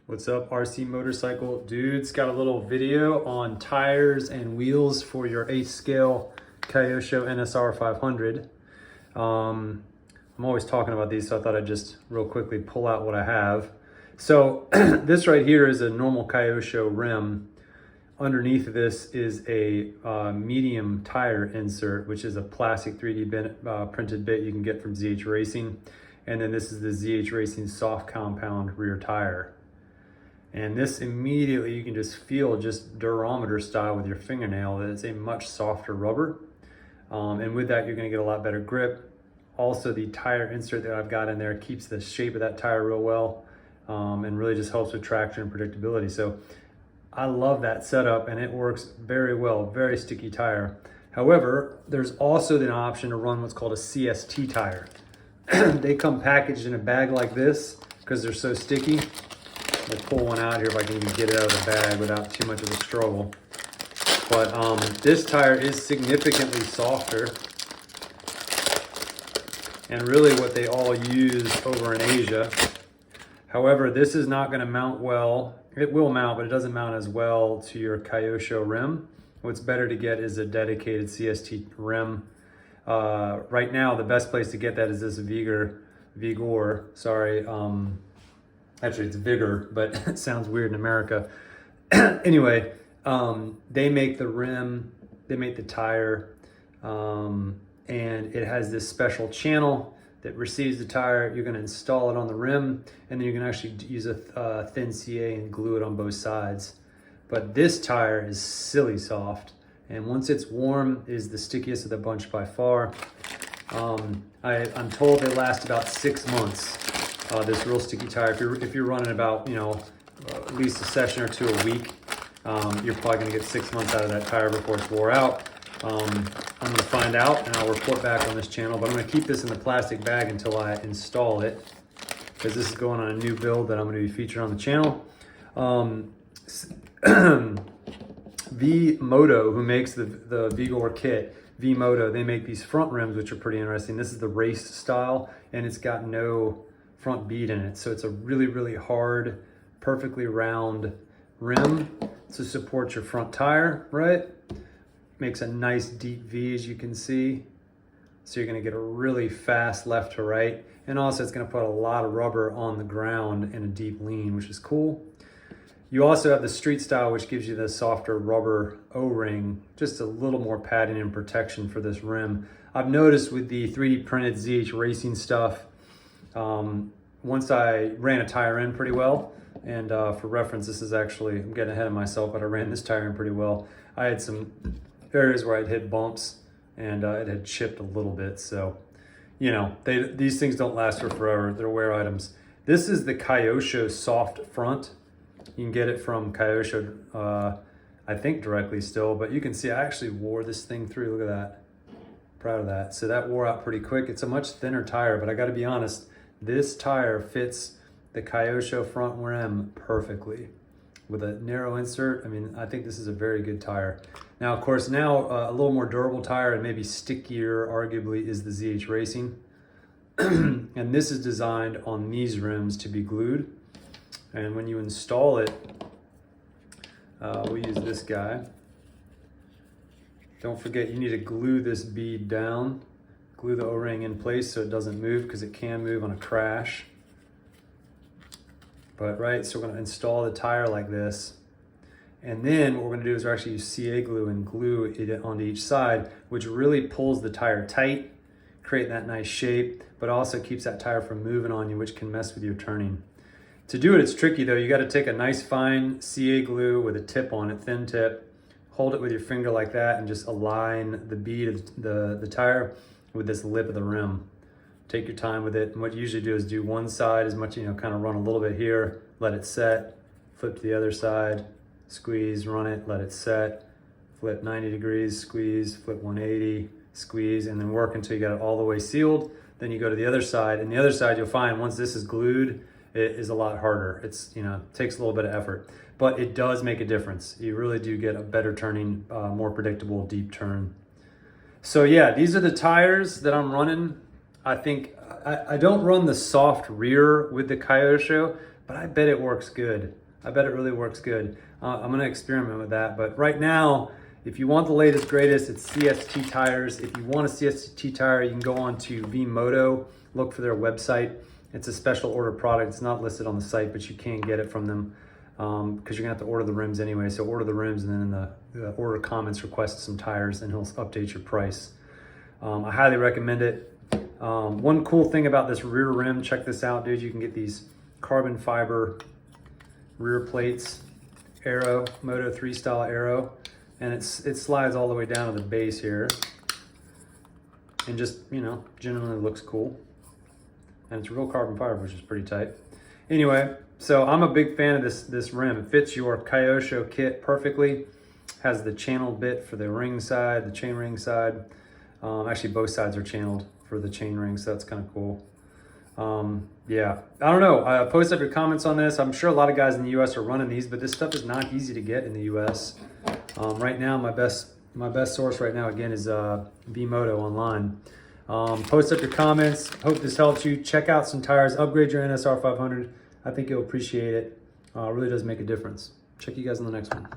What's up, RC motorcycle dudes? Got a little video on tires and wheels for your 8th scale Kyosho NSR500. I'm always talking about these, so I thought I'd just real quickly pull out what I have. So this right here is a normal Kyosho rim. Underneath this is a medium tire insert, which is a plastic 3D printed bit you can get from ZH Racing. And then this is the ZH Racing soft compound rear tire. And this immediately, you can just feel just durometer style with your fingernail that it's a much softer rubber. And with that, you're gonna get a lot better grip. Also, the tire insert that I've got in there keeps the shape of that tire real well and really just helps with traction and predictability. So I love that setup and it works very well, very sticky tire. However, there's also the option to run what's called a CST tire. They come packaged in a bag like this because they're so sticky. I'll pull one out here if I can even get it out of the bag without too much of a struggle. But this tire is significantly softer. And really what they all use over in Asia. However, this is not gonna mount well. It will mount, but it doesn't mount as well to your Kyosho rim. What's better to get is a dedicated CST rim. Right now, the best place to get that is this Vigor, sorry. Actually, it's Vigor, but it sounds weird in America. Anyway, they make the rim, they make the tire, and it has this special channel that receives the tire. You're gonna install it on the rim, and then you can actually use a thin CA and glue it on both sides. But this tire is silly soft, and once it's warm, it is the stickiest of the bunch by far. I'm told they last about 6 months. This real sticky tire, if you're running about, at least a session or two a week, you're probably gonna get 6 months out of that tire before it's wore out. I'm gonna find out and I'll report back on this channel, but I'm gonna keep this in the plastic bag until I install it, because this is going on a new build that I'm gonna be featuring on the channel. V-Moto, who makes the Vigor kit, V-Moto, they make these front rims, which are pretty interesting. This is the race style, and it's got no front bead in it. So it's a really, really hard, perfectly round rim to support your front tire, right? Makes a nice deep V, as you can see. So you're gonna get a really fast left to right. And also it's gonna put a lot of rubber on the ground in a deep lean, which is cool. You also have the street style, which gives you the softer rubber O-ring, just a little more padding and protection for this rim. I've noticed with the 3D printed ZH Racing stuff, once I ran a tire in pretty well, and for reference, this is actually, I'm getting ahead of myself, but I ran this tire in pretty well. I had some areas where I'd hit bumps and it had chipped a little bit. So, these things don't last for forever. They're wear items. This is the Kyosho soft front. You can get it from Kyosho, I think directly still, but you can see I actually wore this thing through. Look at that. Proud of that. So that wore out pretty quick. It's a much thinner tire, but I got to be honest, this tire fits the Kyosho front rim perfectly with a narrow insert. I mean, I think this is a very good tire. Now, of course, a little more durable tire and maybe stickier, arguably, is the ZH Racing. And this is designed on these rims to be glued. And when you install it, we'll use this guy. Don't forget, you need to glue this bead down. Glue the O-ring in place so it doesn't move, because it can move on a crash. But right, so we're gonna install the tire like this. And then what we're gonna do is we're actually use CA glue and glue it onto each side, which really pulls the tire tight, create that nice shape, but also keeps that tire from moving on you, which can mess with your turning. To do it, it's tricky though. You gotta take a nice fine CA glue with a tip on it, thin tip, hold it with your finger like that, and just align the bead of the tire with this lip of the rim. Take your time with it. And what you usually do is do one side as much, kind of run a little bit here, let it set, flip to the other side, squeeze, run it, let it set, flip 90 degrees, squeeze, flip 180, squeeze, and then work until you got it all the way sealed. Then you go to the other side, and the other side you'll find once this is glued, it is a lot harder. It's, takes a little bit of effort, but it does make a difference. You really do get a better turning, more predictable deep turn. So yeah, these are the tires that I'm running. I think I don't run the soft rear with the Kyosho, but I bet it works good. I bet it really works good. I'm gonna experiment with that, but right now, if you want the latest, greatest, it's CST tires. If you want a CST tire, you can go on to V-Moto, look for their website. It's a special order product. It's not listed on the site, but you can get it from them because you're gonna have to order the rims anyway. So order the rims, and then in the order comments, request some tires, and he'll update your price. I highly recommend it. One cool thing about this rear rim, check this out, dude. You can get these carbon fiber rear plates, Aero, Moto 3 style Aero, and it slides all the way down to the base here, and just, you know, genuinely looks cool. And it's real carbon fiber, which is pretty tight. Anyway, so I'm a big fan of this rim. It fits your Kyosho kit perfectly. Has the channeled bit for the ring side, the chain ring side. Actually, both sides are channeled for the chain ring, so that's kind of cool. Yeah, I don't know. Post up your comments on this. I'm sure a lot of guys in the US are running these, but this stuff is not easy to get in the US. Right now, my best source right now, again, is V-Moto online. Post up your comments. Hope this helps you. Check out some tires. Upgrade your NSR500. I think you'll appreciate it. It really does make a difference. Check you guys in the next one.